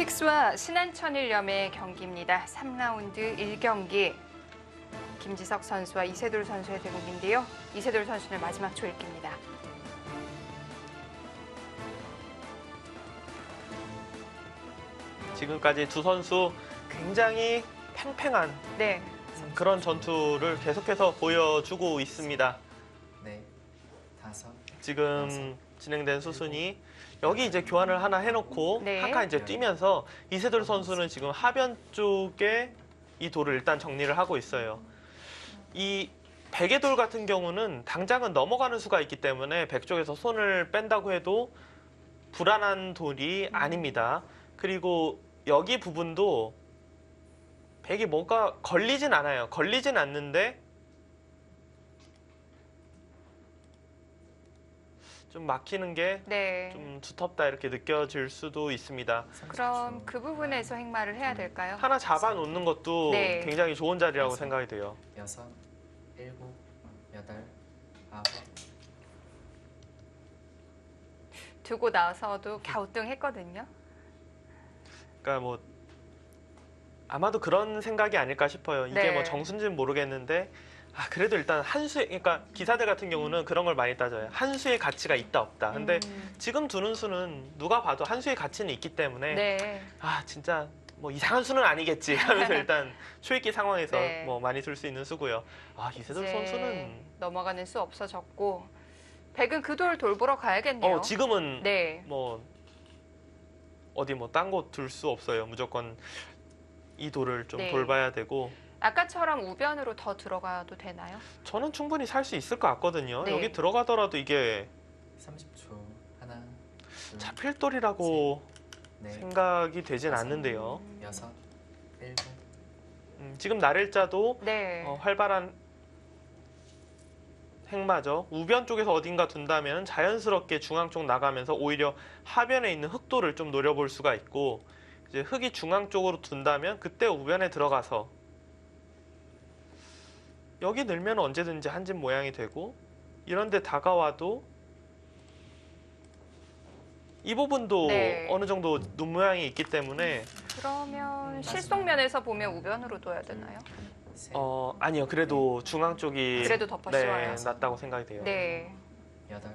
킥스와 신한천일염의 경기입니다. 3라운드 1경기. 김지석 선수와 이세돌 선수의 대국인데요. 이세돌 선수는 마지막 초읽기입니다. 지금까지 두 선수 굉장히 팽팽한 네. 그런 전투를 계속해서 보여주고 있습니다. 네, 다섯. 지금 진행된 수순이 여기 이제 교환을 하나 해놓고 네. 한 칸 이제 뛰면서 이세돌 선수는 지금 하변 쪽에 이 돌을 일단 정리를 하고 있어요. 이 백의 돌 같은 경우는 당장은 넘어가는 수가 있기 때문에 백 쪽에서 손을 뺀다고 해도 불안한 돌이 아닙니다. 그리고 여기 부분도 백이 뭔가 걸리진 않아요. 걸리진 않는데 좀 막히는 게 네. 좀 두텁다 이렇게 느껴질 수도 있습니다. 그럼 그 부분에서 행마를 해야 될까요? 하나 잡아놓는 것도 네. 굉장히 좋은 자리라고 생각이 돼요. 여섯, 일곱, 여덟, 아홉. 두고 나서도 갸우뚱했거든요. 그러니까 뭐 아마도 그런 생각이 아닐까 싶어요. 이게 네. 뭐 정수인지는 모르겠는데 그래도 일단 한 수의 그러니까 기사들 같은 경우는 그런 걸 많이 따져요. 한 수의 가치가 있다 없다. 근데 지금 두는 수는 누가 봐도 한 수의 가치는 있기 때문에 네. 진짜 뭐 이상한 수는 아니겠지 하면서 일단 초읽기 상황에서 네. 뭐 많이 둘 수 있는 수고요. 이세돌 이제 선수는 넘어가는 수 없어졌고 백은 그 돌 돌보러 가야겠네요. 지금은 네. 뭐 어디 뭐 딴 곳 둘 수 없어요. 무조건 이 돌을 좀 네. 돌봐야 되고 아까처럼 우변으로 더 들어가도 되나요? 저는 충분히 살 수 있을 것 같거든요. 네. 여기 들어가더라도 이게 30초. 하나, 둘, 잡힐 돌이라고 넷, 생각이 되진 않는데요. 여섯, 일곱. 지금 나렐자도 네. 활발한 행마죠. 우변 쪽에서 어딘가 둔다면 자연스럽게 중앙 쪽 나가면서 오히려 하변에 있는 흑돌을 좀 노려볼 수가 있고 이제 흑이 중앙 쪽으로 둔다면 그때 우변에 들어가서 여기 늘면 언제든지 한 집 모양이 되고 이런데 다가와도 이 부분도 네. 어느 정도 눈 모양이 있기 때문에 그러면 실속면에서 보면 우변으로 둬야 되나요? 셋, 아니요. 그래도 중앙 쪽이 그래도 덮어 네, 씌워요. 낫다고 생각이 돼요. 네. 여덟.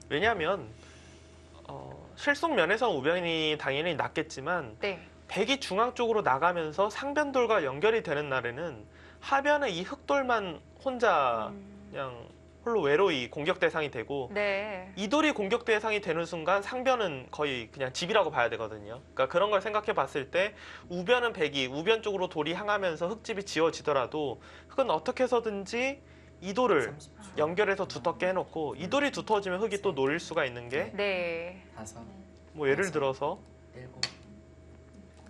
왜냐하면 실속 면에서는 우변이 당연히 낫겠지만 네. 백이 중앙 쪽으로 나가면서 상변돌과 연결이 되는 날에는 하변에 이 흑돌만 혼자 그냥 홀로 외로이 공격 대상이 되고 네. 이 돌이 공격 대상이 되는 순간 상변은 거의 그냥 집이라고 봐야 되거든요. 그러니까 그런 걸 생각해 봤을 때 우변은 백이 우변 쪽으로 돌이 향하면서 흑집이 지어지더라도 흑은 어떻게 해서든지 이 돌을 30초. 연결해서 두텁게 해놓고 이 돌이 두터워지면 흑이 또 노릴 수가 있는 게 네. 다섯, 뭐 예를 들어서 일곱.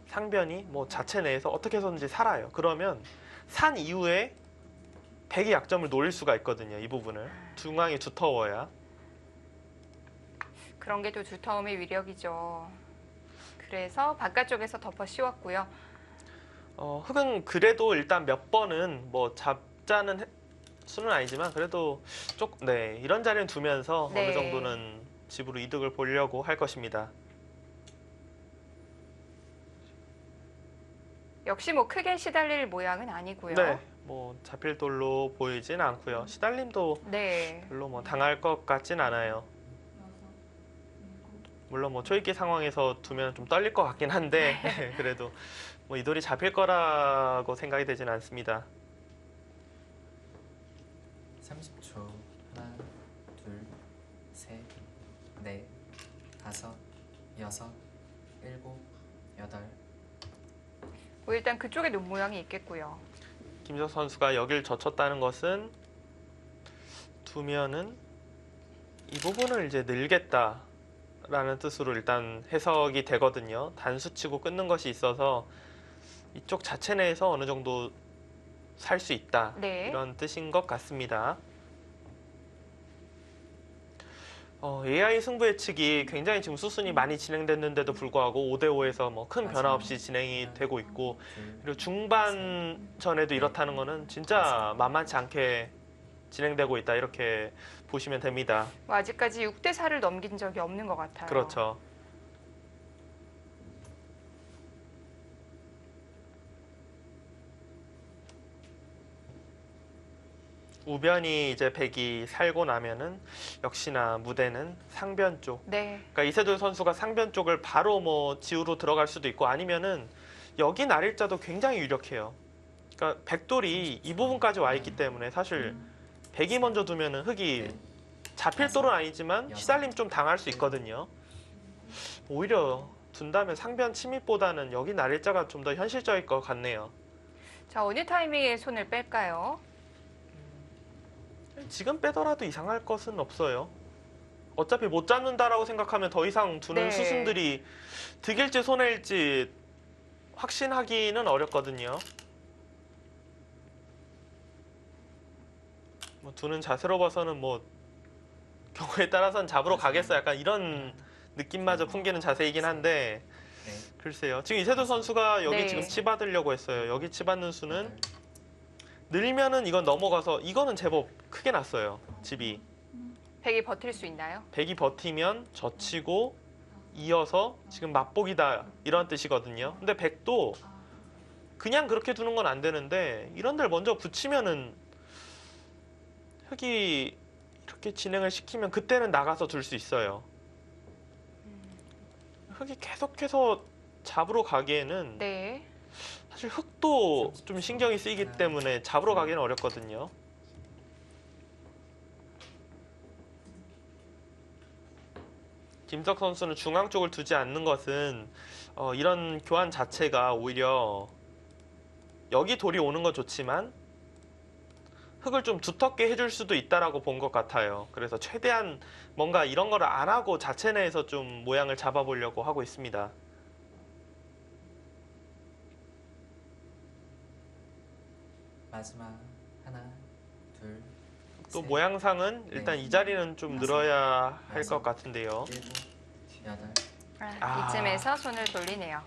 상변이 뭐 자체 내에서 어떻게 해서든지 살아요. 그러면 산 이후에 백의 약점을 노릴 수가 있거든요. 이 부분을. 중앙이 두터워야. 그런 게 또 두터움의 위력이죠. 그래서 바깥쪽에서 덮어 씌웠고요. 흑은 그래도 일단 몇 번은 뭐 잡자는 수는 아니지만 그래도 이런 자리는 두면서 네. 어느 정도는 집으로 이득을 보려고 할 것입니다. 역시 뭐 크게 시달릴 모양은 아니고요. 네, 뭐 잡힐 돌로 보이진 않고요. 시달림도 네. 별로 뭐 당할 것 같진 않아요. 물론 뭐 초읽기 상황에서 두면 좀 떨릴 것 같긴 한데 그래도 뭐 이 돌이 잡힐 거라고 생각이 되진 않습니다. 30초. 하나, 둘, 셋, 넷, 다섯, 여섯, 일곱, 여덟. 뭐 일단 그쪽에 눈 모양이 있겠고요. 김지석 선수가 여길 젖혔다는 것은 두면은 이 부분을 이제 늘겠다라는 뜻으로 일단 해석이 되거든요. 단수치고 끊는 것이 있어서 이쪽 자체 내에서 어느 정도 살 수 있다. 네. 이런 뜻인 것 같습니다. AI 승부 예측이 굉장히 지금 수순이 많이 진행됐는데도 불구하고 5대5에서 뭐 큰 변화 없이 진행이 되고 있고 그리고 중반전에도 이렇다는 거는 진짜 만만치 않게 진행되고 있다 이렇게 보시면 됩니다. 뭐 아직까지 6대4를 넘긴 적이 없는 것 같아요. 그렇죠. 우변이 이제 백이 살고 나면은 역시나 무대는 상변 쪽. 네. 그러니까 이세돌 선수가 상변 쪽을 바로 뭐 지우로 들어갈 수도 있고 아니면은 여기 날일자도 굉장히 유력해요. 그러니까 백돌이 이 부분까지 와 있기 때문에 사실 백이 먼저 두면은 흑이 잡힐 돌은 아니지만 시달림 좀 당할 수 있거든요. 오히려 둔다면 상변 침입보다는 여기 날일자가 좀 더 현실적일 것 같네요. 자, 어느 타이밍에 손을 뺄까요? 지금 빼더라도 이상할 것은 없어요. 어차피 못 잡는다라고 생각하면 더 이상 두는 네. 수순들이 득일지 손해일지 확신하기는 어렵거든요. 뭐 두는 자세로 봐서는 뭐 경우에 따라서는 잡으러 가겠어 약간 이런 느낌마저 풍기는 자세이긴 한데 네. 글쎄요. 지금 이세돌 선수가 여기 네. 지금 치받으려고 했어요. 여기 치받는 수는 여덟, 늘면은 이건 넘어가서 이거는 제법 크게 났어요. 집이. 백이 버틸 수 있나요? 백이 버티면 젖히고 이어서 지금 맛보기다 이런 뜻이거든요. 근데 백도 그냥 그렇게 두는 건 안 되는데 이런 데를 먼저 붙이면은 흑이 이렇게 진행을 시키면 그때는 나가서 둘 수 있어요. 흑이 계속해서 잡으러 가기에는 네. 사실 흑도 좀 신경이 쓰이기 때문에 잡으러 가기는 어렵거든요. 김석 선수는 중앙 쪽을 두지 않는 것은 이런 교환 자체가 오히려 여기 돌이 오는 건 좋지만 흑을 좀 두텁게 해줄 수도 있다라고 본 것 같아요. 그래서 최대한 뭔가 이런 거를 안 하고 자체 내에서 좀 모양을 잡아보려고 하고 있습니다. 마지막 하나, 둘, 또 셋, 모양상은 일단 이 자리는 좀 늘어야 할 것 같은데요. 일곱, 여덟, 아. 이쯤에서 손을 돌리네요.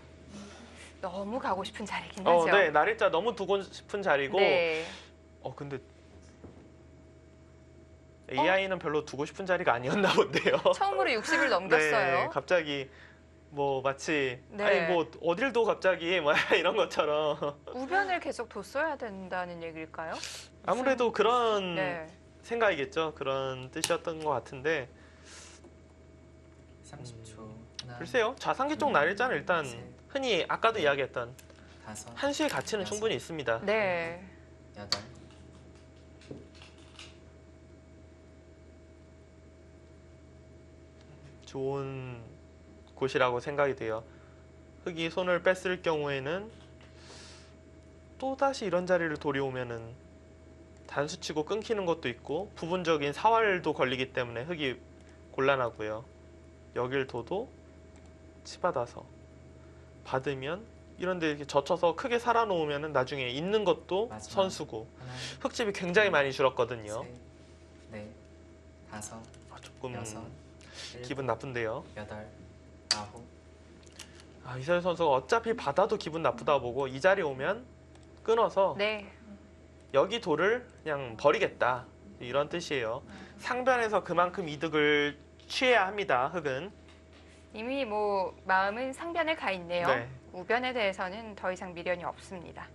너무 가고 싶은 자리긴 하죠. 네, 날일자 너무 두고 싶은 자리고. 네. 근데 AI는 별로 두고 싶은 자리가 아니었나 본데요. 처음으로 60을 넘겼어요. 네, 갑자기 뭐 마치 네. 아니 뭐 어딜 둬 갑자기 뭐 이런 것처럼 우변을 계속 뒀어야 된다는 얘기일까요? 아무래도 그런 네. 생각이겠죠. 그런 뜻이었던 것 같은데 30초. 하나, 글쎄요. 좌상기 쪽 날일자는 일단 셋, 흔히 아까도 이야기했던 다섯, 한수의 가치는 여섯, 충분히 있습니다. 네. 여덟, 좋은 곳이라고 생각이 돼요. 흑이 손을 뺐을 경우에는 또다시 이런 자리를 돌이오면은 단수치고 끊기는 것도 있고 부분적인 사활도 걸리기 때문에 흑이 곤란하고요. 여길 둬도 치받아서 받으면 이런데 이렇게 젖혀서 크게 살아놓으면은 나중에 있는 것도 마지막. 선수고 하나, 흑집이 굉장히 많이 줄었거든요. 셋, 넷, 다섯, 조금 여섯, 일곱, 기분 나쁜데요. 여덟, 아홉, 이세돌 선수가 어차피 받아도 기분 나쁘다 보고 이 자리 오면 끊어서 네. 여기 돌을 그냥 버리겠다 이런 뜻이에요. 상변에서 그만큼 이득을 취해야 합니다. 흑은. 이미 뭐 마음은 상변에 가 있네요. 네. 우변에 대해서는 더 이상 미련이 없습니다.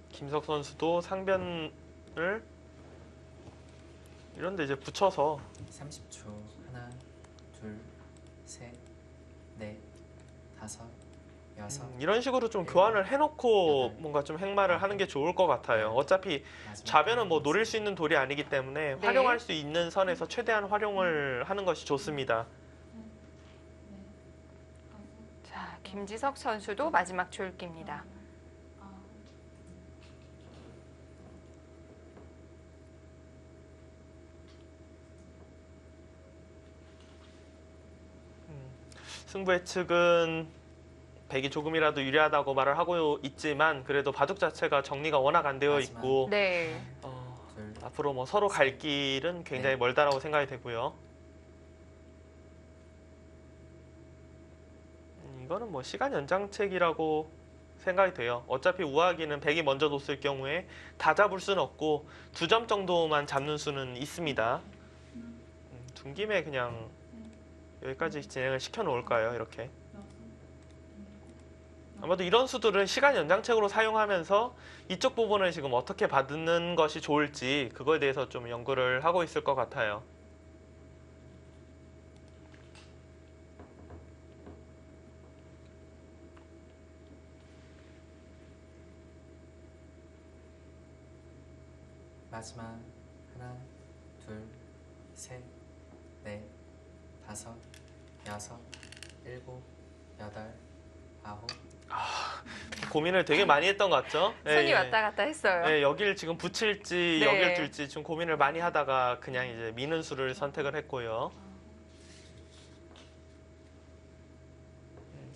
김석 선수도 상변을 이런데 이제 붙여서 30초. 하나, 둘, 셋, 넷, 다섯, 여섯, 이런 식으로 좀 일곱, 교환을 해놓고 여덟, 뭔가 좀 행마를 하는 게 좋을 것 같아요. 어차피 마지막 좌변은 뭐 노릴 수 있는 돌이 아니기 때문에 네. 활용할 수 있는 선에서 최대한 활용을 하는 것이 좋습니다. 자, 김지석 선수도 마지막 줄기입니다. 승부 예측은 백이 조금이라도 유리하다고 말을 하고 있지만 그래도 바둑 자체가 정리가 워낙 안 되어 마지막. 있고 네. 둘, 앞으로 뭐 서로 갈 길은 굉장히 멀다라고 생각이 되고요. 이거는 뭐 시간 연장책이라고 생각이 돼요. 어차피 우아기는 백이 먼저 뒀을 경우에 다 잡을 수는 없고 2점 정도만 잡는 수는 있습니다. 둔 김에 그냥 여기까지 진행을 시켜 놓을까요? 이렇게. 아마도 이런 수들은 시간 연장책으로 사용하면서 이쪽 부분을 지금 어떻게 받는 것이 좋을지 그거에 대해서 좀 연구를 하고 있을 것 같아요. 마지막 하나, 둘, 셋, 넷, 다섯, 여섯, 일곱, 여덟, 아홉. 고민을 되게 많이 했던 것 같죠? 손이 예, 왔다 갔다 했어요. 예, 여기를 지금 붙일지 네. 여기를 둘지 좀 고민을 많이 하다가 그냥 이제 미는 수를 선택을 했고요.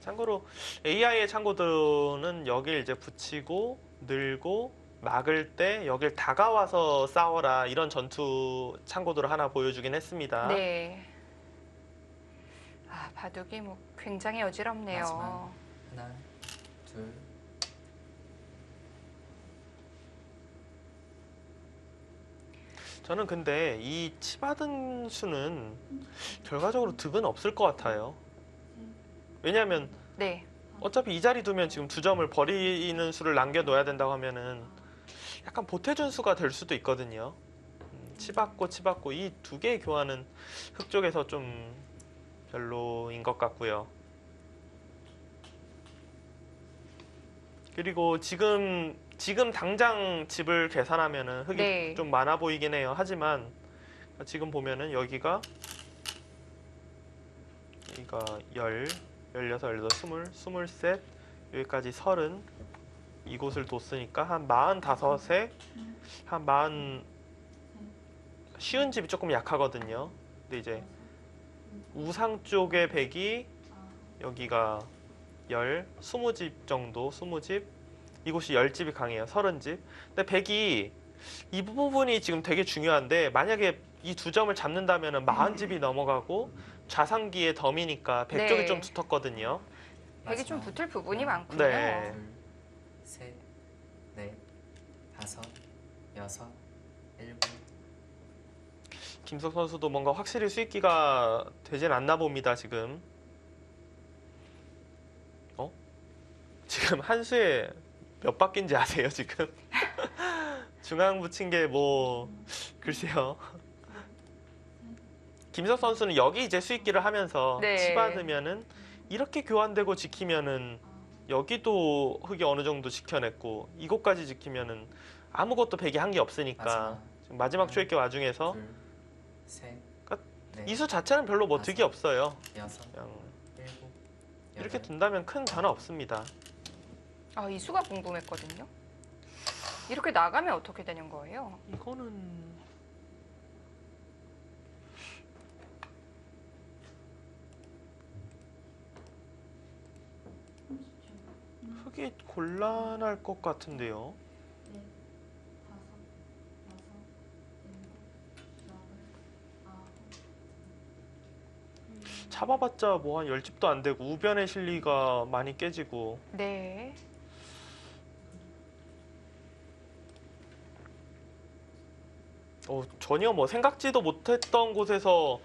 참고로 AI의 창고들은 여길 이제 붙이고 늘고 막을 때 여길 다가와서 싸워라 이런 전투 창고들을 하나 보여주긴 했습니다. 네. 아, 바둑이 뭐 굉장히 어지럽네요. 마지막. 하나, 둘, 저는 근데 이 치받은 수는 결과적으로 득은 없을 것 같아요. 왜냐하면 네. 어차피 이 자리 두면 지금 2점을 버리는 수를 남겨놓아야 된다고 하면은 약간 보태준 수가 될 수도 있거든요. 치받고 이 두 개의 교환은 흑 쪽에서 좀 별로인 것 같고요. 그리고 지금 당장 집을 계산하면은 흑이 네. 좀 많아 보이긴 해요. 하지만 지금 보면은 여기가 10, 16, 18, 20, 23, 여기까지 30 이곳을 뒀으니까 한 45에 한 40 쉬운 집이 조금 약하거든요. 근데 이제 우상 쪽의 백이 여기가 20집 정도, 20집. 이곳이 10집이 강해요. 30집. 근데 백이 이 부분이 지금 되게 중요한데 만약에 이 2점을 잡는다면 40집이 넘어가고 좌상기의 덤이니까 백 쪽이 네. 좀 두텁거든요. 백이 좀 마지막. 붙을 부분이 하나, 많군요. 네. 둘, 셋, 넷, 다섯, 여섯, 일곱. 김석 선수도 뭔가 확실히 수익기가 되진 않나 봅니다, 지금. 지금 한 수에 몇 바퀴인지 아세요, 지금? 중앙 붙인 게 뭐, 글쎄요. 김석 선수는 여기 이제 수익기를 하면서 네. 치받으면은 이렇게 교환되고 지키면은 여기도 흑이 어느 정도 지켜냈고 이곳까지 지키면은 아무것도 백이 한 게 없으니까 지금 마지막 수익기 와중에서 둘, 셋, 그러니까 넷, 이 수 자체는 별로 뭐 득이 없어요. 여섯, 그냥 일곱, 이렇게 여덟. 둔다면 큰 변화 없습니다. 아, 이 수가 궁금했거든요. 이렇게 나가면 어떻게 되는 거예요? 이거는 흑이 곤란할 것 같은데요. 잡아봤자 뭐 한 10집도 안 되고 우변의 실리가 많이 깨지고 네. 전혀 뭐 생각지도 못했던 곳에서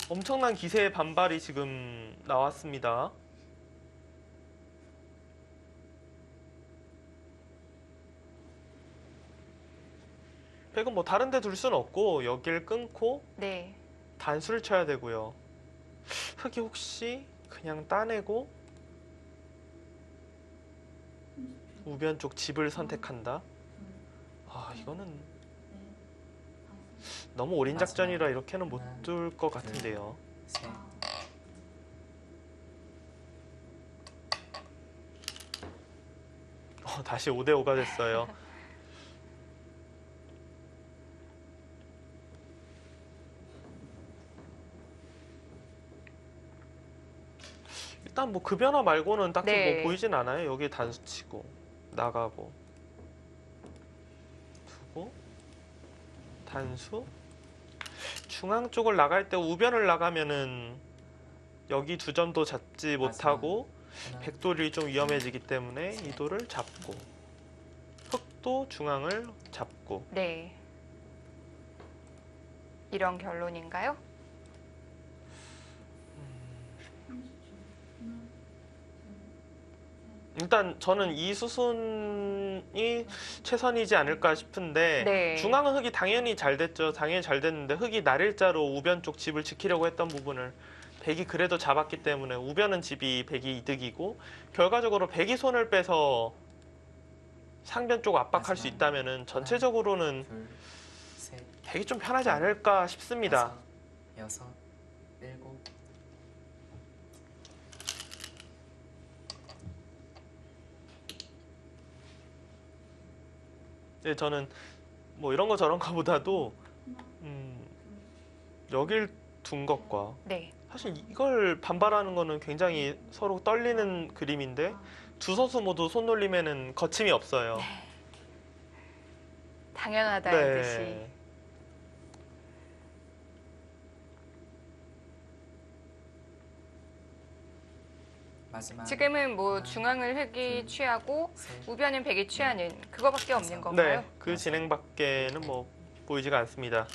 엄청난 기세의 반발이 지금 나왔습니다. 백은 뭐 다른 데 둘 수는 없고 여길 끊고 네. 단수를 쳐야 되고요. 흑이 혹시 그냥 따내고 우변 쪽 집을 선택한다? 아, 이거는 너무 올인 작전이라 이렇게는 못 둘 것 같은데요. 셋, 다시 5대5가 됐어요. 일단 뭐 그 변화 말고는 딱히 네. 뭐 보이진 않아요. 여기 단수 치고 나가고 두고 단수 중앙 쪽을 나갈 때 우변을 나가면은 여기 2점도 잡지 못하고 하나, 백돌이 좀 위험해지기 때문에 이 돌을 잡고 흑도 중앙을 잡고 네. 이런 결론인가요? 일단 저는 이 수순이 최선이지 않을까 싶은데 네. 중앙은 흙이 당연히 잘 됐죠. 당연히 잘 됐는데 흙이 날일자로 우변 쪽 집을 지키려고 했던 부분을 백이 그래도 잡았기 때문에 우변은 집이 백이 이득이고 결과적으로 백이 손을 빼서 상변 쪽 압박할 수 있다면은 전체적으로는 둘, 셋, 백이 좀 편하지 않을까 싶습니다. 다섯, 여섯, 일곱. 네, 저는 뭐 이런 거 저런 거보다도 여길 둔 것과 네. 사실 이걸 반발하는 거는 굉장히 서로 떨리는 그림인데 두 선수 모두 손놀림에는 거침이 없어요. 당연하다는 듯이. 네. 마지막. 지금은 뭐 중앙을 흙이 취하고 셋, 우변은 백이 취하는 그거밖에 없는 건가요? 네, 그 진행밖에는 뭐 보이지가 않습니다.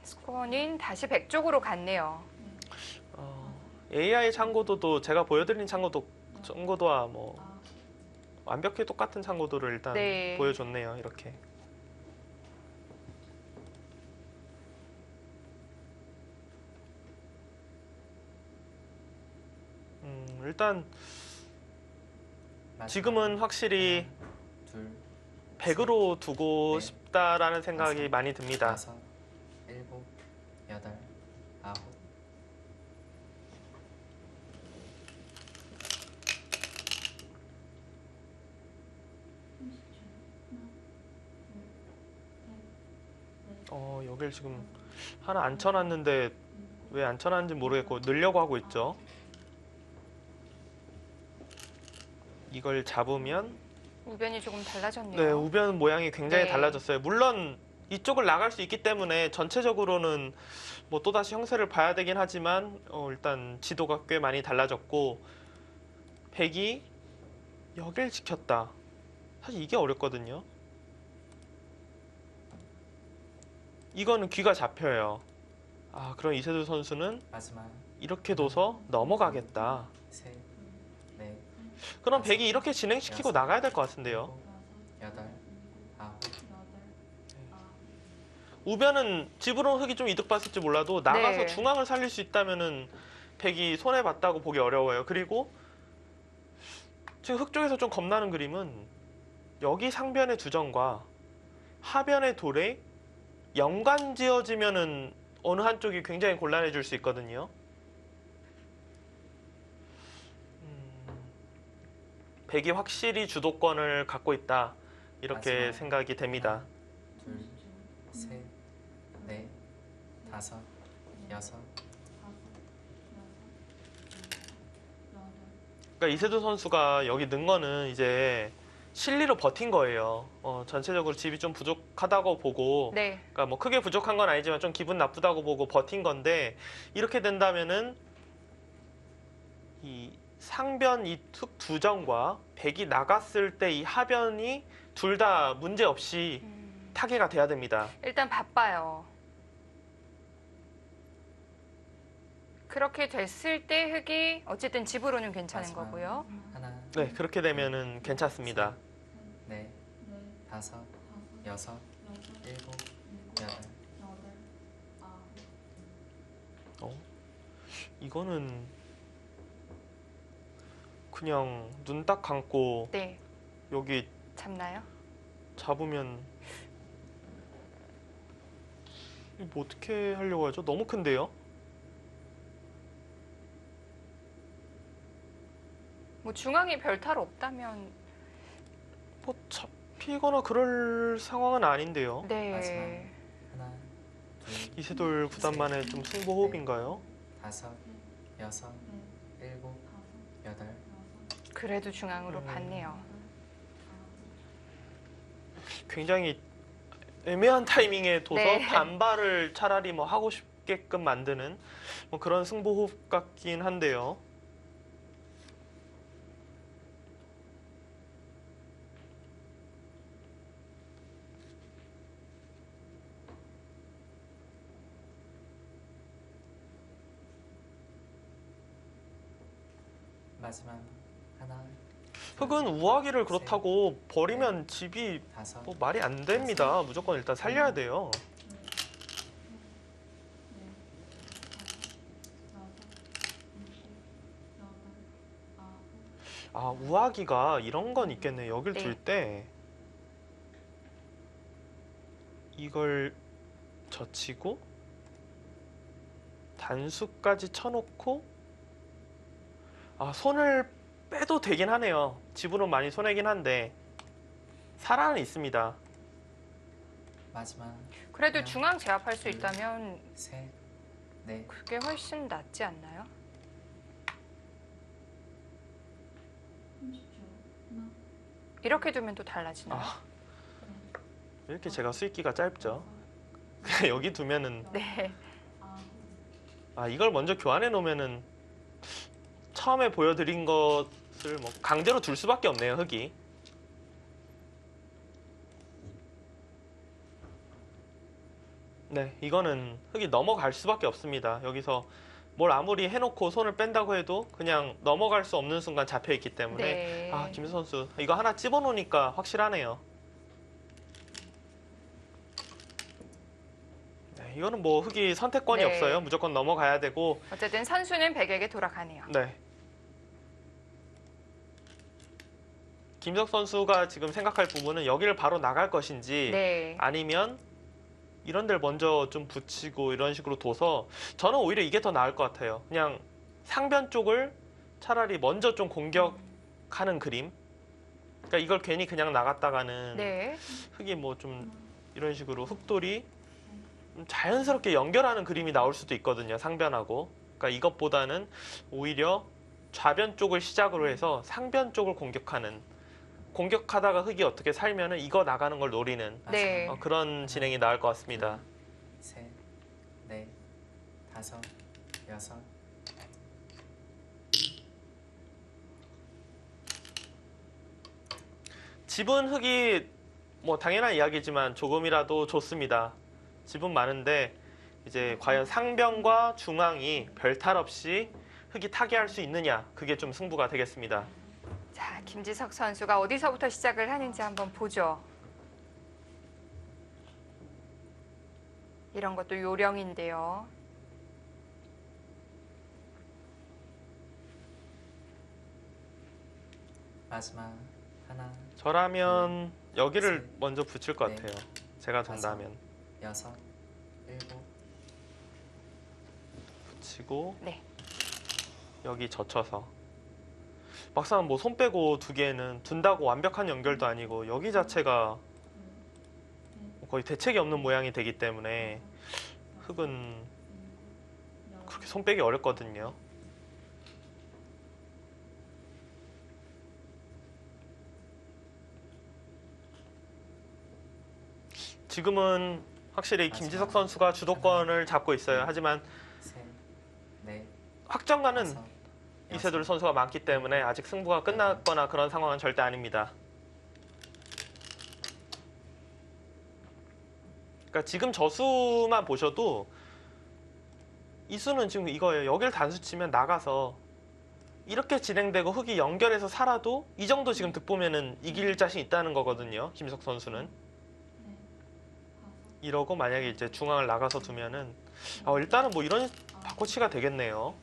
스코어는 다시 백 쪽으로 갔네요. AI 참고도도 제가 보여드린 참고도와 뭐 완벽히 똑같은 참고도를 일단 네. 보여줬네요. 이렇게. 일단 마지막. 지금은 확실히 하나, 둘, 100으로 두고 네. 싶다라는 생각이 다섯, 많이 듭니다. 여섯, 일곱, 여덟, 아홉. 여길 지금 하나 안 쳐놨는데 왜 안 쳐놨는지 모르겠고 넣으려고 하고 있죠. 이걸 잡으면 우변이 조금 달라졌네요. 네, 우변 모양이 굉장히 네. 달라졌어요. 물론 이쪽을 나갈 수 있기 때문에 전체적으로는 뭐 또다시 형세를 봐야 되긴 하지만 일단 지도가 꽤 많이 달라졌고 백이 여길 지켰다. 사실 이게 어렵거든요. 이거는 귀가 잡혀요. 그럼 이세돌 선수는 마지막. 이렇게 둬서 넘어가겠다. 셋, 넷, 그럼 백이 이렇게 진행시키고 나가야 될 것 같은데요. 일곱, 여덟, 아홉. 우변은 집으로 흙이 좀 이득 봤을지 몰라도 나가서 네. 중앙을 살릴 수 있다면은 백이 손해 봤다고 보기 어려워요. 그리고 지금 흙 쪽에서 좀 겁나는 그림은 여기 상변의 두정과 하변의 돌에 연관 지어지면은 어느 한쪽이 굉장히 곤란해질 수 있거든요. 백이 확실히 주도권을 갖고 있다. 이렇게 마지막. 생각이 됩니다. 둘, 셋, 넷, 다섯, 여섯. 그러니까 이세돌 선수가 여기 넣은 거는 이제 실리로 버틴 거예요. 전체적으로 집이 좀 부족하다고 보고, 네. 그러니까 뭐 크게 부족한 건 아니지만 좀 기분 나쁘다고 보고 버틴 건데 이렇게 된다면은 이 상변 이 툭 두 점과 백이 나갔을 때 이 하변이 둘 다 문제 없이 타개가 돼야 됩니다. 일단 바빠요. 그렇게 됐을 때 흙이 어쨌든 집으로는 괜찮은 마지막. 거고요. 하나, 네, 그렇게 되면은 괜찮습니다. 넷, 다섯, 여섯, 일곱, 여덟. 이거는 그냥 눈 딱 감고 네. 여기 잡나요? 잡으면 이거 뭐 어떻게 하려고 하죠? 너무 큰데요? 뭐 중앙에 별탈 없다면 뭐 잡히거나 그럴 상황은 아닌데요. 네. 하나, 둘, 이세돌 구단만의 좀 승부 호흡인가요? 다섯, 여섯, 일곱, 여덟. 그래도 중앙으로 봤네요. 굉장히 애매한 타이밍에 둬서 네. 반발을 차라리 뭐 하고 싶게끔 만드는 뭐 그런 승부 호흡 같긴 한데요. 마지막 하나, 흙은 우아기를 그렇다고 버리면 집이 다섯, 뭐 말이 안 됩니다. 무조건 일단 살려야 돼요. 아, 우아기가 이런 건 있겠네. 여길 네. 둘 때 이걸 젖히고 단수까지 쳐놓고 아, 손을 빼도 되긴 하네요. 집으로 많이 손해긴 한데 살아는 있습니다. 마지막 그래도 하나, 중앙 제압할 수 둘, 있다면 셋, 넷, 그게 훨씬 낫지 않나요? 이렇게 두면 또 달라지나요? 아, 이렇게 제가 수익기가 짧죠. 그냥 여기 두면은 네. 아, 이걸 먼저 교환해 놓으면은 처음에 보여드린 것을 뭐 강제로 둘 수밖에 없네요. 흙이. 네, 이거는 흙이 넘어갈 수밖에 없습니다. 여기서 뭘 아무리 해놓고 손을 뺀다고 해도 그냥 넘어갈 수 없는 순간 잡혀 있기 때문에 네. 아, 김 선수 이거 하나 집어놓으니까 확실하네요. 네, 이거는 뭐 흙이 선택권이 네. 없어요. 무조건 넘어가야 되고 어쨌든 선수는 백에게 돌아가네요. 네. 김석 선수가 지금 생각할 부분은 여기를 바로 나갈 것인지 네. 아니면 이런 데를 먼저 좀 붙이고 이런 식으로 둬서 저는 오히려 이게 더 나을 것 같아요. 그냥 상변 쪽을 차라리 먼저 좀 공격하는 그림. 그러니까 이걸 괜히 그냥 나갔다가는 네. 흙이 뭐 좀 이런 식으로 흙돌이 좀 자연스럽게 연결하는 그림이 나올 수도 있거든요. 상변하고. 그러니까 이것보다는 오히려 좌변 쪽을 시작으로 해서 상변 쪽을 공격하다가 흙이 어떻게 살면은 이거 나가는 걸 노리는 네. 그런 진행이 나을 것 같습니다. 셋, 넷, 다섯, 여섯, 집은 흙이 뭐 당연한 이야기지만 조금이라도 좋습니다. 집은 많은데 이제 과연 상변과 중앙이 별탈 없이 흙이 타개할 수 있느냐 그게 좀 승부가 되겠습니다. 자, 김지석 선수가 어디서부터 시작을 하는지 한번 보죠. 이런 것도 요령인데요. 마지막 하나, 저라면 여기를 셋, 먼저 붙일 것 넷, 같아요. 제가 된다면 여섯, 일곱, 붙이고 네. 여기 젖혀서 막상 뭐 손 빼고 두기에는 둔다고 완벽한 연결도 아니고 여기 자체가 거의 대책이 없는 모양이 되기 때문에 흙은 그렇게 손 빼기 어렵거든요. 지금은 확실히 김지석 선수가 주도권을 잡고 있어요. 하지만 셋, 넷, 확정가는 다섯, 이세돌 선수가 많기 때문에 아직 승부가 끝났거나 그런 상황은 절대 아닙니다. 그러니까 지금 저 수만 보셔도 이 수는 지금 이거예요. 여길 단수 치면 나가서 이렇게 진행되고 흙이 연결해서 살아도 이 정도 지금 득보면은 이길 자신 있다는 거거든요. 김석 선수는. 이러고 만약에 이제 중앙을 나가서 두면은 일단은 뭐 이런 바코치가 되겠네요.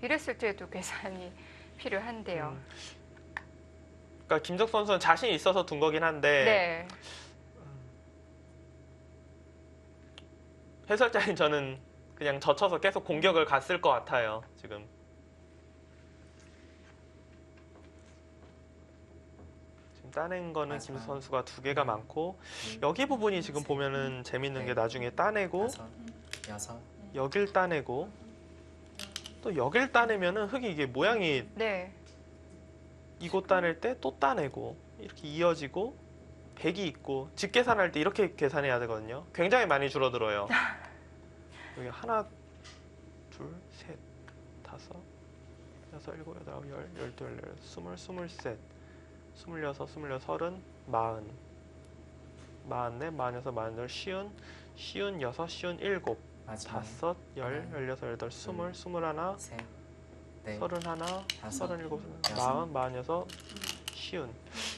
이랬을 때도 계산이 필요한데요. 그러니까 김석 선수는 자신 있어서 둔 거긴 한데 네. 해설자인 저는 그냥 젖혀서 계속 공격을 갔을 것 같아요. 지금. 지금 따낸 거는 김 선수가 2개가 많고 여기 부분이 지금 보면은 재밌는 게 나중에 따내고 다섯, 여섯, 여길 따내고 또 여길 따내면은 흙이 이게 모양이 네. 이곳 따낼 때 또 따내고 이렇게 이어지고 백이 있고 집 계산할 때 이렇게 계산해야 되거든요. 굉장히 많이 줄어들어요. 여기 하나, 둘, 셋, 다섯, 여섯, 일곱, 여덟, 아홉, 열, 열두, 열여덟, 스물, 스물셋, 스물여섯, 스물여섯, 서른, 마흔, 마흔넷, 마흔여섯, 마흔여덟, 쉬운, 쉬운 여섯, 쉬운 일곱. 마지막 5, 10, 16, 18, 20, 21, 셋, 넷, 31, 다섯, 37, 여섯. 40, 46, 50.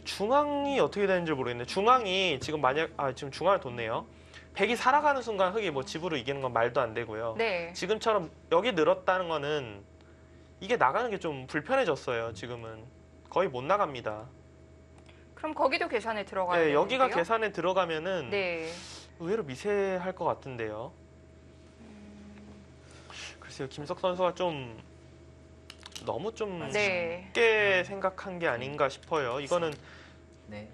중앙이 어떻게 되는지 모르겠네. 중앙이 지금 만약 지금 중앙을 뒀네요. 백이 살아가는 순간 흑이 뭐 집으로 이기는 건 말도 안 되고요. 네. 지금처럼 여기 늘었다는 거는 이게 나가는 게 좀 불편해졌어요. 지금은 거의 못 나갑니다. 그럼 거기도 계산에 들어가야 네, 되는데요? 여기가 계산에 들어가면은 네. 의외로 미세할 것 같은데요. 글쎄요, 김석 선수가 좀 너무 좀 네. 쉽게 생각한 게 아닌가 싶어요. 이거는 넷,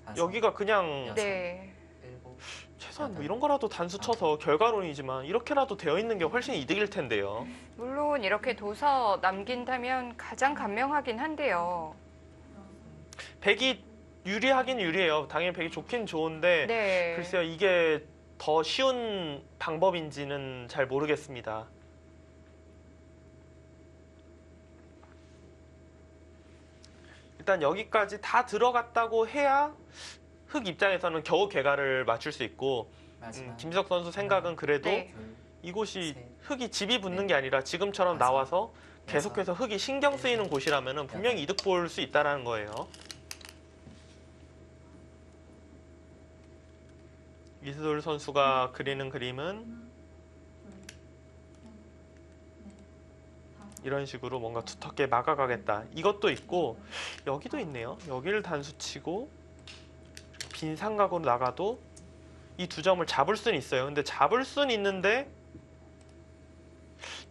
다섯, 여기가 그냥 여섯. 네. 일곱, 최소한 뭐 이런 거라도 단수 쳐서 결과론이지만 이렇게라도 되어 있는 게 훨씬 이득일 텐데요. 물론 이렇게 둬서 남긴다면 가장 간명하긴 한데요. 백이 유리하긴 유리해요. 당연히 백이 좋긴 좋은데 네. 글쎄요, 이게 더 쉬운 방법인지는 잘 모르겠습니다. 일단 여기까지 다 들어갔다고 해야 흑 입장에서는 겨우 개가를 맞출 수 있고 마지막 김석 선수 생각은 그래도 네. 둘, 이곳이 셋, 흑이 집이 붙는 넷, 게 아니라 지금처럼 다섯, 나와서 계속해서 흑이 신경 쓰이는 곳이라면 분명히 이득 볼 수 있다는 거예요. 이스돌 선수가 그리는 그림은 이런 식으로 뭔가 두텁게 막아가겠다. 이것도 있고 여기도 있네요. 여기를 단수치고 빈 삼각으로 나가도 이 두 점을 잡을 수는 있어요. 근데 잡을 수는 있는데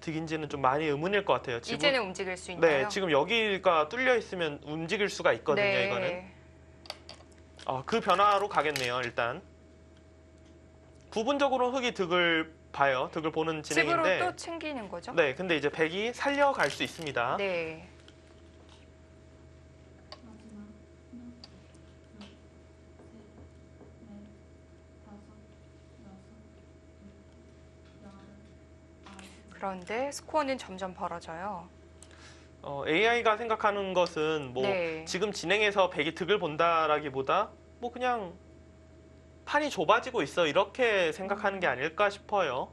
득인지는 좀 많이 의문일 것 같아요. 지금, 이제는 움직일 수 있나요? 네, 지금 여기가 뚫려 있으면 움직일 수가 있거든요. 네. 이거는 그 변화로 가겠네요. 일단 부분적으로 흑이 득을 봐요. 득을 보는 집으로 진행인데 또 챙기는 거죠? 네, 근데 이제 백이 살려갈 수 있습니다. 네. 그런데 스코어는 점점 벌어져요. AI가 생각하는 것은 뭐 네. 지금 진행해서 백이 득을 본다라기보다 뭐 그냥 판이 좁아지고 있어 이렇게 생각하는 게 아닐까 싶어요.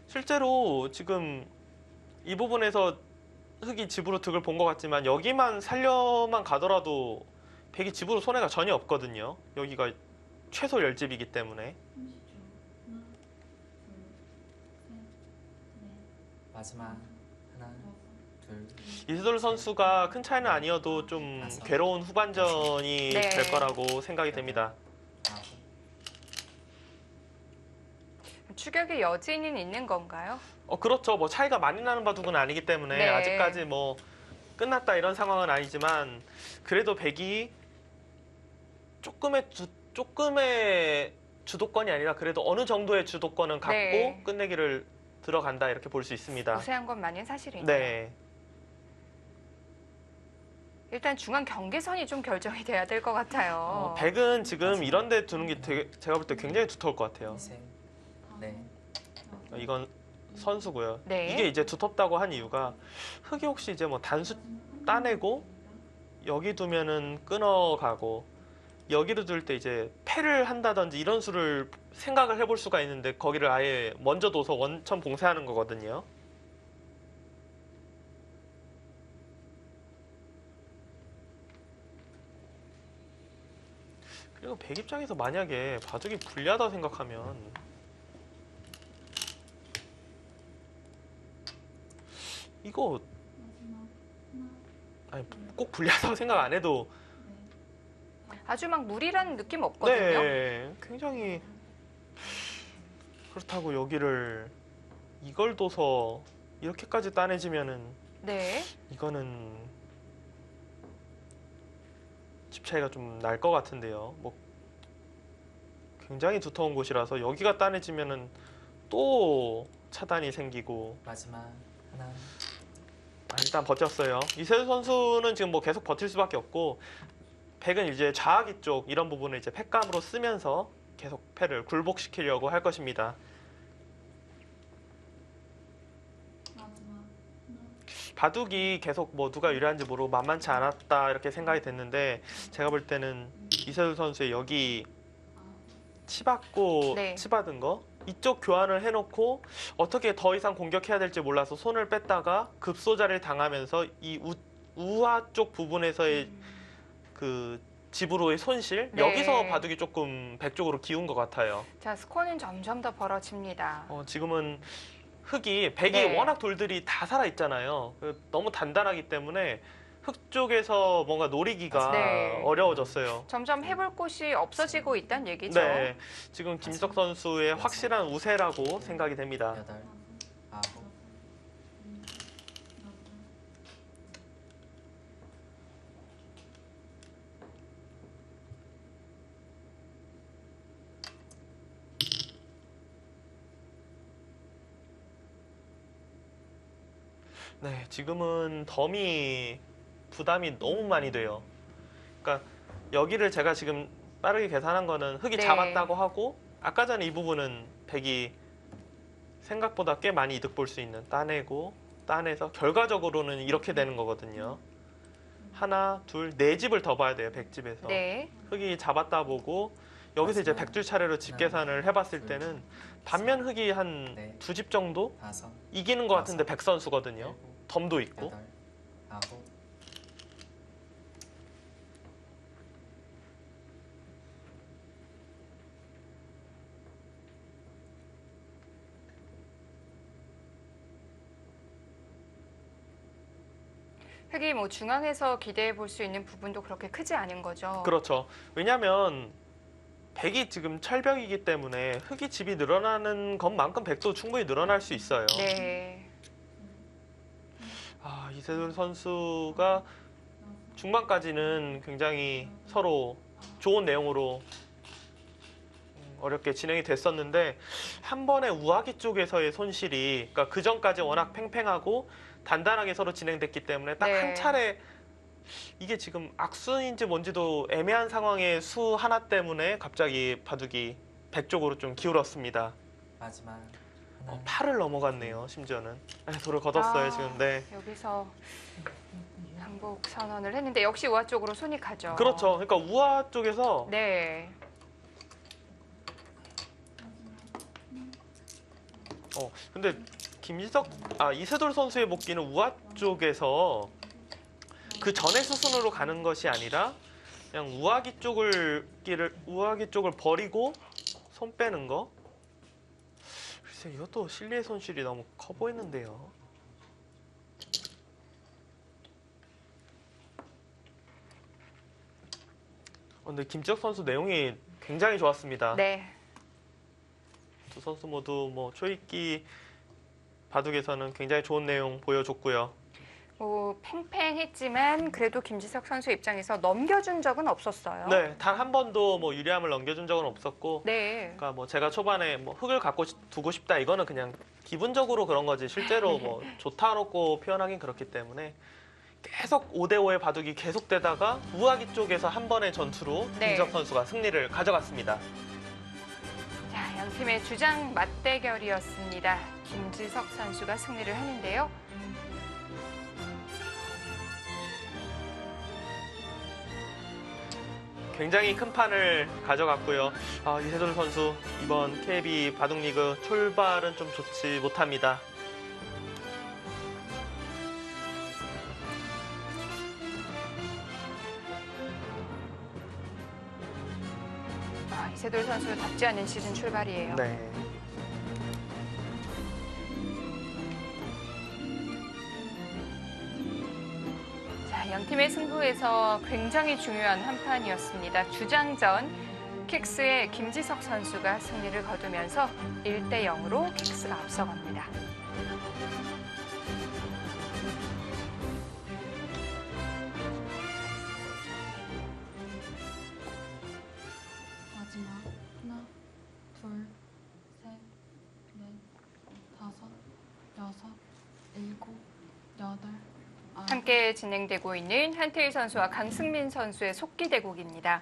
실제로 지금 이 부분에서 흑이 집으로 득을 본 것 같지만 여기만 살려만 가더라도 백이 집으로 손해가 전혀 없거든요. 여기가 최소 10집이기 때문에. 마지막 하나, 둘, 이스돌 선수가 큰 차이는 아니어도 좀 괴로운 후반전이 네. 될 거라고 생각이 됩니다. 아홉, 추격의 여지는 있는 건가요? 그렇죠. 뭐 차이가 많이 나는 바둑은 아니기 때문에 네. 아직까지 뭐 끝났다 이런 상황은 아니지만 그래도 백이 조금의 주도권이 아니라 그래도 어느 정도의 주도권은 갖고 네. 끝내기를 들어간다 이렇게 볼 수 있습니다. 우세한 건 많은 사실이네요. 네. 일단 중앙 경계선이 좀 결정이 돼야 될 것 같아요. 백은 지금 이런 데 두는 게 되게 제가 볼 때 굉장히 두터울 것 같아요. 셋, 넷, 이건 선수고요. 네. 이게 이제 두텁다고 한 이유가 흑이 혹시 이제 뭐 단수 따내고 여기 두면은 끊어가고 여기를 둘 때 이제 패를 한다든지 이런 수를 생각을 해볼 수가 있는데 거기를 아예 먼저 둬서 원천 봉쇄하는 거거든요. 그리고 백 입장에서 만약에 바둑이 불리하다 생각하면 이거 아니 꼭 불리하다고 생각 안 해도 아주 막 무리라는 느낌 없거든요. 네, 굉장히 그렇다고 여기를 이걸 둬서 이렇게까지 따내지면은 네. 이거는 집 차이가 좀 날 것 같은데요. 뭐 굉장히 두터운 곳이라서 여기가 따내지면은 또 차단이 생기고 마지막 하나, 일단 버텼어요. 이세돌 선수는 지금 뭐 계속 버틸 수밖에 없고 백은 이제 좌하기 쪽 이런 부분을 이제 팩감으로 쓰면서 계속 패를 굴복시키려고 할 것입니다. 바둑이 계속 뭐 누가 유리한지 모르고 만만치 않았다 이렇게 생각이 됐는데 제가 볼 때는 이세돌 선수의 여기 치받고 네. 치받은 거 이쪽 교환을 해놓고 어떻게 더 이상 공격해야 될지 몰라서 손을 뺐다가 급소자를 당하면서 이 우하 쪽 부분에서의 그 집으로의 손실 네. 여기서 바둑이 조금 백 쪽으로 기운 것 같아요. 자, 스코어는 점점 더 벌어집니다. 지금은 백이 네. 워낙 돌들이 다 살아 있잖아요. 너무 단단하기 때문에 흑 쪽에서 뭔가 노리기가 네. 어려워졌어요. 점점 해볼 곳이 없어지고 있다는 얘기죠. 네, 지금 김지석 선수의 확실한 우세라고 생각이 됩니다. 여덟, 아홉, 네, 지금은 덤이 부담이 너무 많이 돼요. 그러니까 여기를 제가 지금 빠르게 계산한 거는 흑이 네. 잡았다고 하고 아까 전에 이 부분은 백이 생각보다 꽤 많이 이득 볼 수 있는 따내고 따내서 결과적으로는 이렇게 되는 거거든요. 하나, 둘, 네 집을 더 봐야 돼요. 백집에서. 네. 흑이 잡았다 보고 여기서 이제 백줄 차례로 집 계산을 해봤을 때는 반면 흑이 한 네. 두 집 정도 다섯, 이기는 것 같은데 백 선수거든요. 일곱, 덤도 있고. 여덟, 아홉, 흑이 뭐 중앙에서 기대해 볼 수 있는 부분도 그렇게 크지 않은 거죠. 그렇죠. 왜냐하면 백이 지금 철벽이기 때문에 흑이 집이 늘어나는 것만큼 백도 충분히 늘어날 수 있어요. 네. 이세돌 선수가 중반까지는 굉장히 서로 좋은 내용으로 어렵게 진행이 됐었는데 한 번에 우아기 쪽에서의 손실이 그러니까 그 전까지 워낙 팽팽하고 단단하게 서로 진행됐기 때문에 딱 네. 한 차례 이게 지금 악수인지 뭔지도 애매한 상황의 수 하나 때문에 갑자기 바둑이 백 쪽으로 좀 기울었습니다. 마지막 하나, 팔을 넘어갔네요. 심지어는 돌을 걷었어요. 지금. 네. 여기서 반복 선언을 했는데 역시 우아 쪽으로 손이 가죠. 그렇죠. 그러니까 우아 쪽에서 네. 근데 이세돌 선수의 복귀는 우아 쪽에서 그 전의 수순으로 가는 것이 아니라 그냥 우아기 쪽을 버리고 손 빼는 거. 글쎄 이것도 실리의 손실이 너무 커 보이는데요. 근데 김지혁 선수 내용이 굉장히 좋았습니다. 네. 두 선수 모두 뭐 초읽기 바둑에서는 굉장히 좋은 내용 보여줬고요. 뭐 팽팽했지만 그래도 김지석 선수 입장에서 넘겨준 적은 없었어요. 네, 단 한 번도 뭐 유리함을 넘겨준 적은 없었고, 네. 그러니까 뭐 제가 초반에 뭐 흑을 갖고 두고 싶다 이거는 그냥 기분적으로 그런 거지 실제로 뭐 좋다 놓고 표현하긴 그렇기 때문에 계속 5대5의 바둑이 계속되다가 우아기 쪽에서 한 번의 전투로 네. 김지석 선수가 승리를 가져갔습니다. 자, 양팀의 주장 맞대결이었습니다. 김지석 선수가 승리를 하는데요. 굉장히 큰 판을 가져갔고요. 이세돌 선수 이번 KB 바둑리그 출발은 좀 좋지 못합니다. 이세돌 선수답지 않은 시즌 출발이에요. 네. 자, 양팀의 승부에서 굉장히 중요한 한 판이었습니다. 주장전 킥스의 김지석 선수가 승리를 거두면서 1대 0으로 킥스가 앞서갑니다. 마지막 하나, 둘, 셋, 넷, 다섯, 여섯, 일곱, 여덟, 아홉. 함께 진행되고 있는 한태희 선수와 강승민 선수의 속기 대국입니다.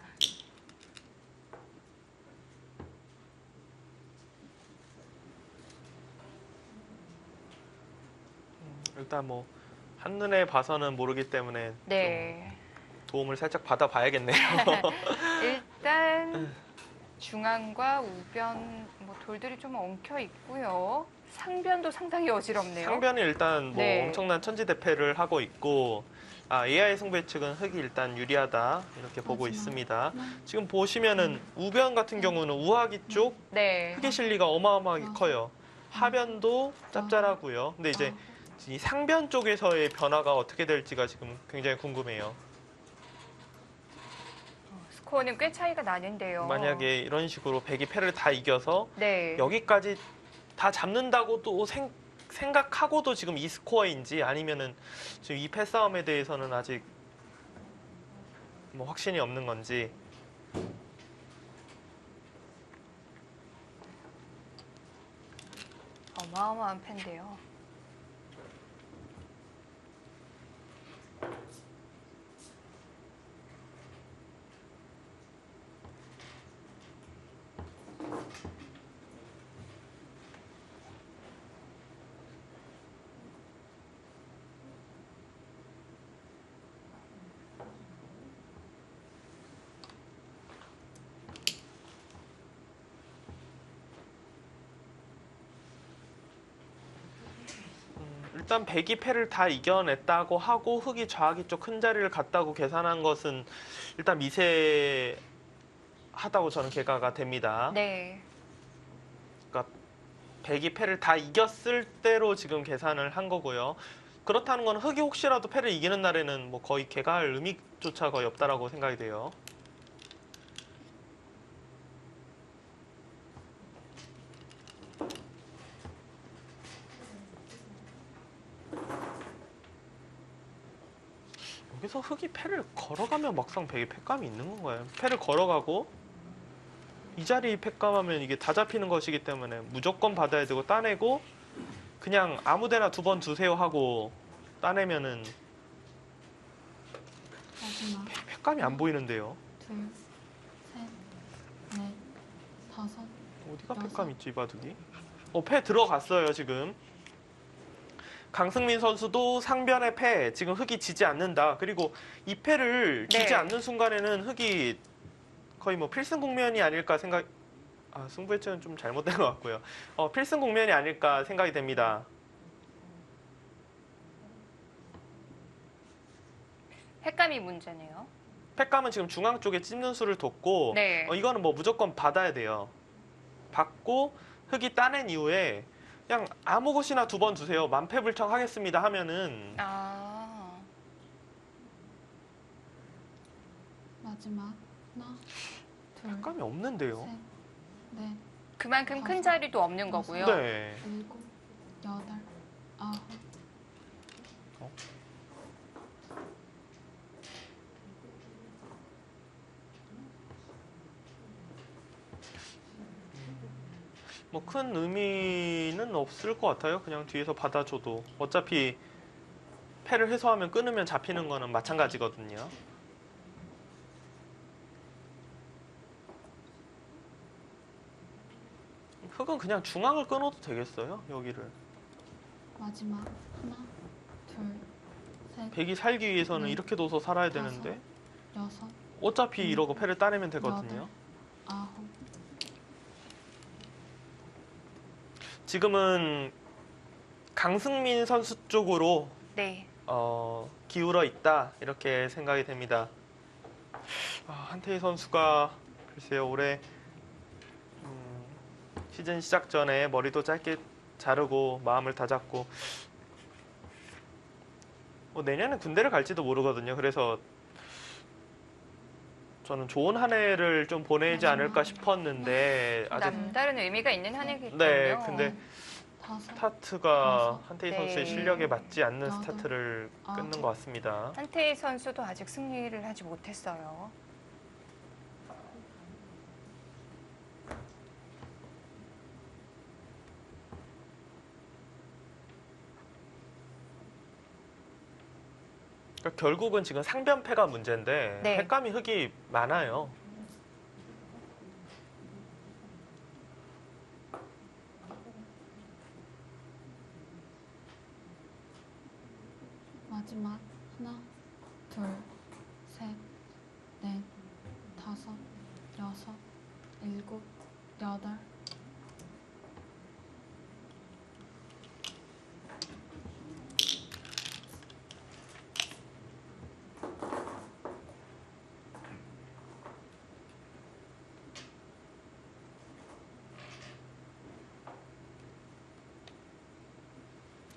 일단 뭐 한눈에 봐서는 모르기 때문에 네. 도움을 살짝 받아봐야겠네요. 일단 중앙과 우변 뭐 돌들이 좀 엉켜 있고요. 상변도 상당히 어지럽네요. 상변이 일단 뭐 네. 엄청난 천지대패를 하고 있고 AI 승부 측은 흑이 일단 유리하다 이렇게 보고 마지막. 있습니다. 하나, 지금 보시면은 우변 같은 경우는 우하기 쪽 네. 흑의 실리가 어마어마하게 커요. 하변도 짭짤하고요. 근데 이제 이 상변 쪽에서의 변화가 어떻게 될지가 지금 굉장히 궁금해요. 스코어는 꽤 차이가 나는데요. 만약에 이런 식으로 백이 패를 다 이겨서 네. 여기까지 다 잡는다고 또 생각하고도 지금 이 스코어인지 아니면은 지금 이 패싸움에 대해서는 아직 뭐 확신이 없는 건지. 어마어마한 패인데요. 일단 백이 패를 다 이겨냈다고 하고 흑이 좌하기 쪽 큰 자리를 갔다고 계산한 것은 일단 미세하다고 저는 개가가 됩니다. 네. 그러니까 백이 패를 다 이겼을 때로 지금 계산을 한 거고요. 그렇다는 건 흑이 혹시라도 패를 이기는 날에는 뭐 거의 개가할 의미조차 거의 없다라고 생각이 돼요. 여기서 흑이 패를 걸어가면 막상 백이 패감이 있는 건가요? 패를 걸어가고 이 자리 패감하면 이게 다 잡히는 것이기 때문에 무조건 받아야 되고 따내고 그냥 아무데나 두 번 두세요 하고 따내면은 마지막. 패감이 안 보이는데요. 둘, 셋, 넷, 다섯. 어디가 패감 있지 이 바둑이? 패 들어갔어요 지금. 강승민 선수도 상변의 패 지금 흑이 지지 않는다. 그리고 이 패를 지지 네. 않는 순간에는 흑이 거의 뭐 필승 국면이 아닐까 생각. 승부의 체는 좀 잘못된 것 같고요. 필승 국면이 아닐까 생각이 됩니다. 횟감이 문제네요. 패감은 지금 중앙 쪽에 찝는 수를 뒀고 네. 이거는 뭐 무조건 받아야 돼요. 받고 흑이 따낸 이후에 그냥 아무 곳이나 두 번 두세요. 만패불창하겠습니다 하면은 마지막. 하나, 둘, 패감이 없는데요. 셋, 넷, 그만큼 큰 자리도 없는 거고요. 네. 일곱, 여덟, 아홉. 뭐 큰 의미는 없을 것 같아요. 그냥 뒤에서 받아줘도 어차피 패를 해소하면 끊으면 잡히는 거는 마찬가지거든요. 흑은 그냥 중앙을 끊어도 되겠어요. 여기를. 마지막. 하나, 둘, 셋, 백이 살기 위해서는 네. 이렇게 둬서 살아야 되는데 여섯, 어차피 이러고 패를 따내면 되거든요. 아홉. 지금은 강승민 선수 쪽으로 네. 기울어 있다 이렇게 생각이 됩니다. 한태희 선수가 글쎄요 올해 시즌 시작 전에 머리도 짧게 자르고 마음을 다잡고 내년에 군대를 갈지도 모르거든요. 그래서 저는 좋은 한 해를 좀 보내지 않을까 싶었는데 아직 남다른 의미가 있는 한 해겠군요. 네 근데 다섯, 스타트가 한태희 네. 선수의 실력에 맞지 않는 여덟, 스타트를 끊는 아홉. 것 같습니다. 한태희 선수도 아직 승리를 하지 못했어요. 그러니까 결국은 지금 상변패가 문제인데 네. 횟감이 흑이 많아요. 마지막. 하나, 둘, 셋, 넷, 다섯, 여섯, 일곱, 여덟,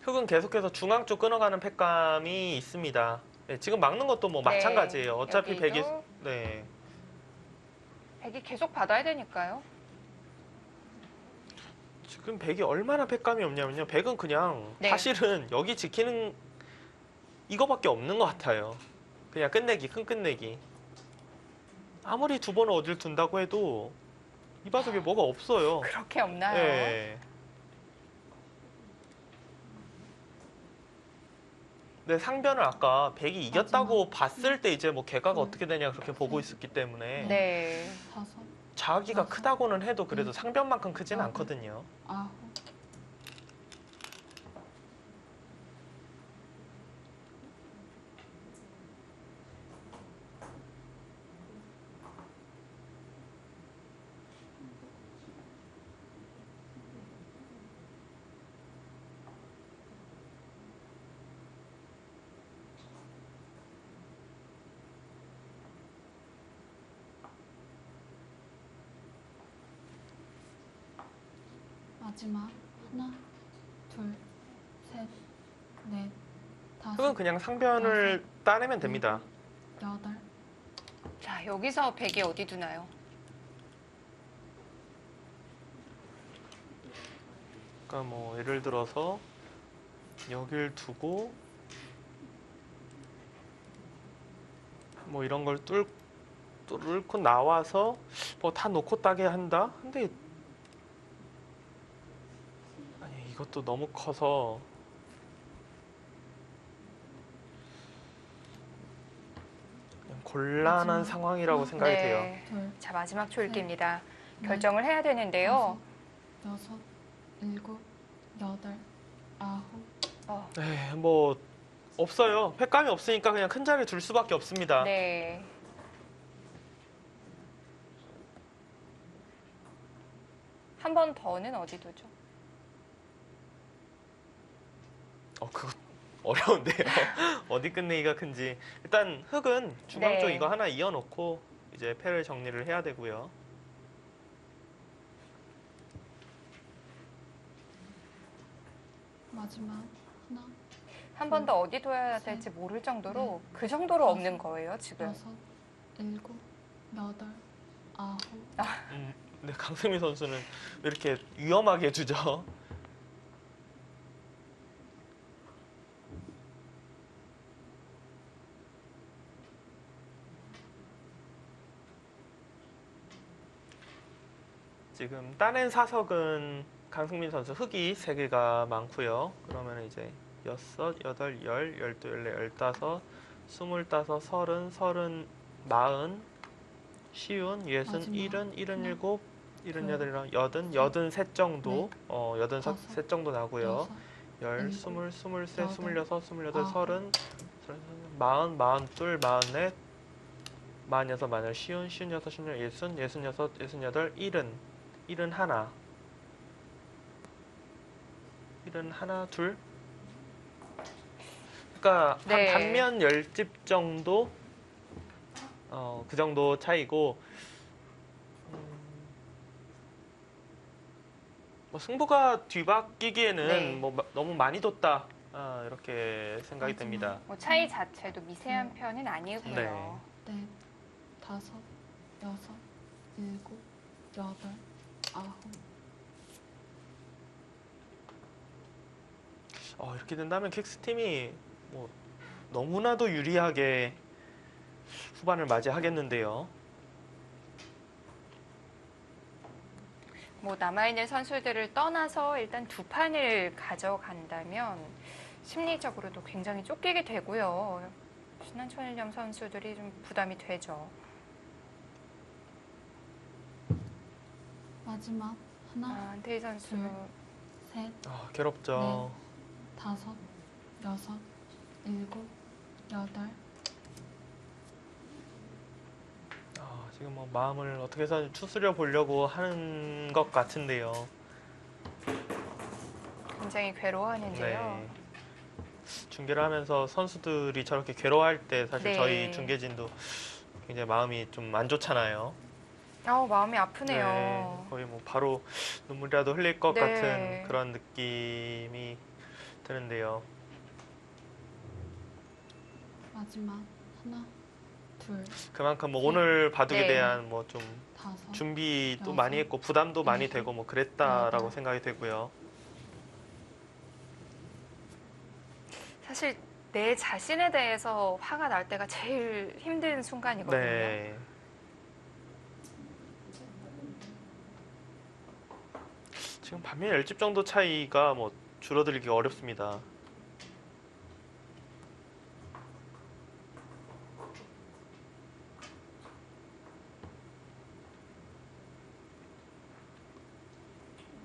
흑은 계속해서 중앙 쪽 끊어가는 팩감이 있습니다. 네, 지금 막는 것도 뭐 네, 마찬가지예요. 어차피 여기도 백이 네. 백이 계속 받아야 되니까요. 지금 백이 얼마나 팩감이 없냐면요. 백은 그냥 네. 사실은 여기 지키는 이거밖에 없는 것 같아요. 그냥 끝내기, 큰 끝내기. 아무리 두 번을 어딜 둔다고 해도 이 바닥에 뭐가 없어요. 그렇게 없나요? 네. 근데 상변을 아까 백이 이겼다고 봤을 때 이제 뭐 개가가 어떻게 되냐 그렇게 보고 있었기 때문에 네. 다섯, 자기가 크다고는 해도 그래도 음. 상변만큼 크진 않거든요. 아홉, 마지막 하나, 둘, 셋, 넷, 흑은 다섯, 그냥 상변을 따내면 됩니다. 여덟, 자, 여기서 백이 어디 두나요? 그러니까 뭐 예를 들어서 여길 두고 뭐 이런 걸 뚫고 나와서 뭐 다 놓고 따게 한다? 근데 아니 이것도 너무 커서 그냥 곤란한 마지막. 상황이라고 생각이 돼요. 네. 둘, 자, 마지막 초읽기입니다. 넷, 결정을 해야 되는데요. 다섯, 여섯, 일곱, 여덟, 아홉, 어, 네, 뭐 없어요. 팩감이 없으니까 그냥 큰 자리 둘 수밖에 없습니다. 네. 한 번 더는 어디 두죠? 그거 어려운데요. 어디 끝내기가 큰지. 일단 흑은 중앙 네. 쪽 이거 하나 이어놓고 이제 패를 정리를 해야 되고요. 마지막 하나, 한 번 더 어디 둬야 될지 모를 정도로 그 정도로 없는 거예요, 지금. 여섯, 일곱, 여덟, 아홉, 근데 강승민 선수는 왜 이렇게 위험하게 두죠? 지금 따낸 사석은 강승민 선수 흑이 3개가 많고요. 그러면 이제 6, 8, 10, 12, 14, 15, 25, 30, 30, 40, 쉬운, 60, 마지막. 70, 77, 둘, 78이랑 80, 83 정도, 83 정도 나고요. 여섯, 10, 일곱, 20, 23, 26, 여덟, 28, 아홉, 30, 40, 42, 44, 46, 47, 쉬운, 56, 56, 60, 66, 68, 70, 71, 71, 둘. 그러니까 네. 한 단면 10집 정도, 그 정도 차이고, 뭐 승부가 뒤바뀌기에는 네. 뭐 너무 많이 뒀다, 이렇게 생각이 마지막. 됩니다. 뭐 차이 자체도 미세한 편은 아니고요. 네. 넷, 다섯, 여섯, 일곱, 여덟, 아홉, 이렇게 된다면 킥스팀이 뭐 너무나도 유리하게 후반을 맞이하겠는데요. 뭐 남아있는 선수들을 떠나서 일단 두 판을 가져간다면 심리적으로도 굉장히 쫓기게 되고요. 신한천일염 선수들이 좀 부담이 되죠. 마지막 하나, 안태희 선수 둘. 셋, 괴롭죠. 다섯, 여섯, 일곱, 여덟, 지금 뭐 마음을 어떻게 해서 추스려 보려고 하는 것 같은데요. 굉장히 괴로워하는데요. 네. 중계를 하면서 선수들이 저렇게 괴로워할 때 사실 네. 저희 중계진도 굉장히 마음이 좀 안 좋잖아요. 마음이 아프네요. 네, 거의 뭐 바로 눈물이라도 흘릴 것 네. 같은 그런 느낌이 드는데요. 마지막 하나, 둘, 그만큼 뭐 오늘 바둑에 네. 대한 뭐 좀 다섯, 준비도 여섯, 많이 했고 부담도 많이 일곱, 되고 뭐 그랬다라고 여덟. 생각이 되고요. 사실 내 자신에 대해서 화가 날 때가 제일 힘든 순간이거든요. 네. 지금 반면 10집 정도 차이가 뭐 줄어들기 어렵습니다.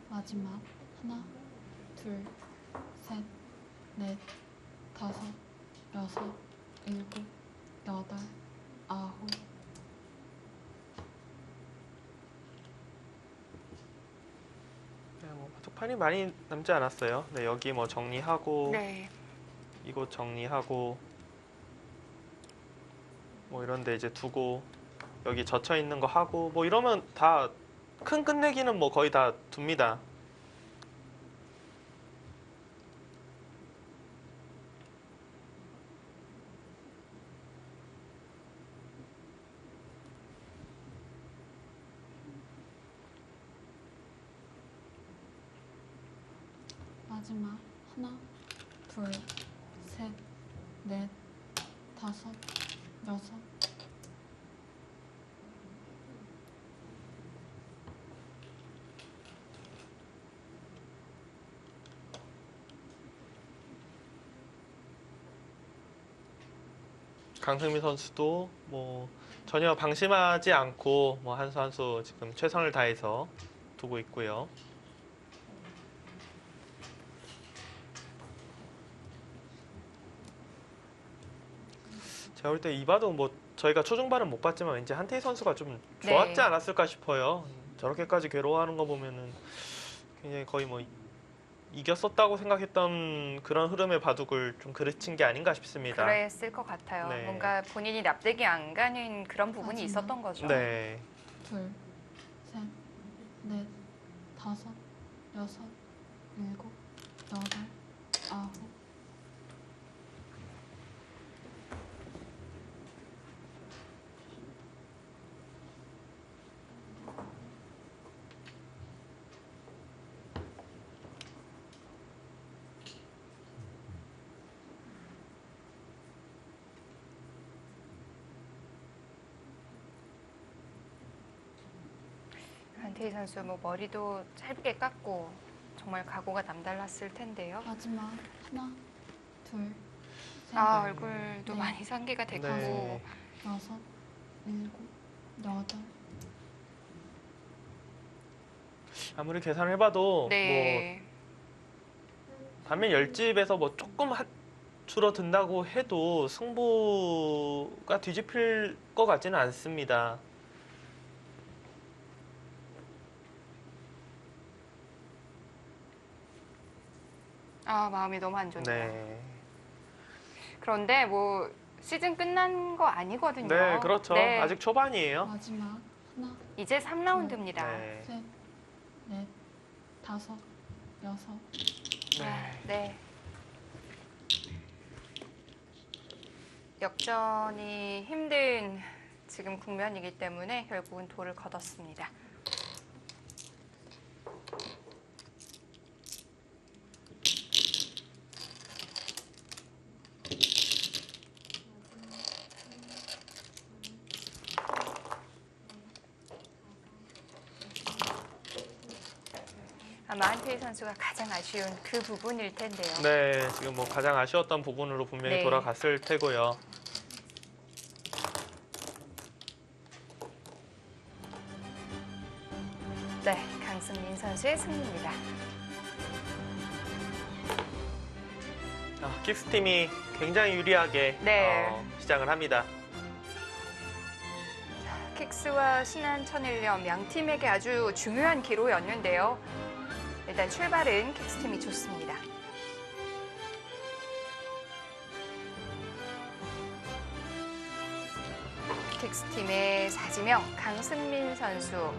마지막 하나, 둘, 셋, 넷, 다섯, 여섯, 일곱, 여덟, 아홉. 네, 뭐 바둑판이 많이 남지 않았어요. 네, 여기 뭐 정리하고 네. 이곳 정리하고 뭐 이런데 이제 두고 여기 젖혀 있는 거 하고 뭐 이러면 다 큰 끝내기는 뭐 거의 다 둡니다. 마지막 하나, 둘, 셋, 넷, 다섯, 여섯. 강승민 선수도 뭐 전혀 방심하지 않고 뭐 한 수 한 수 지금 최선을 다해서 두고 있고요. 제가 볼 때 이 바둑 뭐 저희가 초중반은 못 봤지만 왠지 한태희 선수가 좀 좋았지 네. 않았을까 싶어요. 저렇게까지 괴로워하는 거 보면은 굉장히 거의 뭐 이겼었다고 생각했던 그런 흐름의 바둑을 좀 그르친 게 아닌가 싶습니다. 그랬을 것 같아요. 네. 뭔가 본인이 납득이 안 가는 그런 부분이 마지막. 있었던 거죠. 네. 둘, 셋, 넷, 다섯, 여섯, 일곱, 여덟, 아홉. 한태희 선수 뭐 머리도 짧게 깎고 정말 각오가 남달랐을 텐데요. 마지막 하나, 둘, 셋, 얼굴도 네. 많이 상기가 됐고 네. 여섯, 일곱, 여덟. 아무리 계산을 해봐도 네. 뭐 반면 10집에서 뭐 조금 줄어든다고 해도 승부가 뒤집힐 것 같지는 않습니다. 마음이 너무 안 좋네요. 네. 그런데 뭐 시즌 끝난 거 아니거든요. 네, 그렇죠. 네. 아직 초반이에요. 마지막 하나, 이제 3라운드입니다. 네. 셋, 넷, 다섯, 여섯. 네. 역전이 힘든 지금 국면이기 때문에 결국은 돌을 거뒀습니다. 아마 한태희 선수가 가장 아쉬운 그 부분일 텐데요. 네, 지금 뭐 가장 아쉬웠던 부분으로 분명히 네. 돌아갔을 테고요. 네, 강승민 선수의 승리입니다. 킥스팀이 굉장히 유리하게 네. 시작을 합니다. 킥스와 신한 천일염 양 팀에게 아주 중요한 기로였는데요. 일단 출발은 킥스 팀이 좋습니다. 킥스 팀의 사지명 강승민 선수,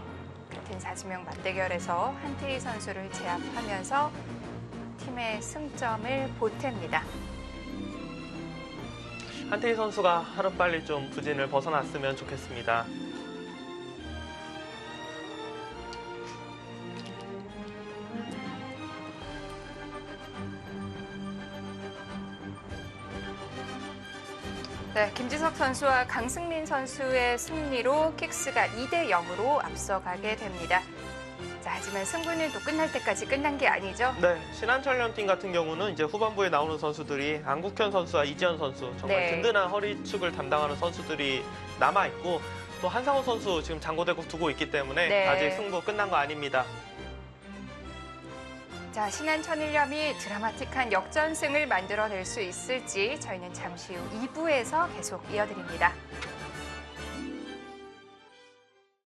같은 사지명 맞대결에서 한태희 선수를 제압하면서 팀의 승점을 보탭니다. 한태희 선수가 하루빨리 좀 부진을 벗어났으면 좋겠습니다. 네, 김지석 선수와 강승민 선수의 승리로 킥스가 2대 0으로 앞서가게 됩니다. 자, 하지만 승부는 또 끝날 때까지 끝난 게 아니죠. 네, 신한철련팀 같은 경우는 이제 후반부에 나오는 선수들이 안국현 선수와 이지현 선수, 정말 네. 든든한 허리축을 담당하는 선수들이 남아있고, 또 한상우 선수 지금 장고대국 두고 있기 때문에 네. 아직 승부 끝난 거 아닙니다. 자, 신한 천일염이 드라마틱한 역전승을 만들어낼 수 있을지 저희는 잠시 후 2부에서 계속 이어드립니다.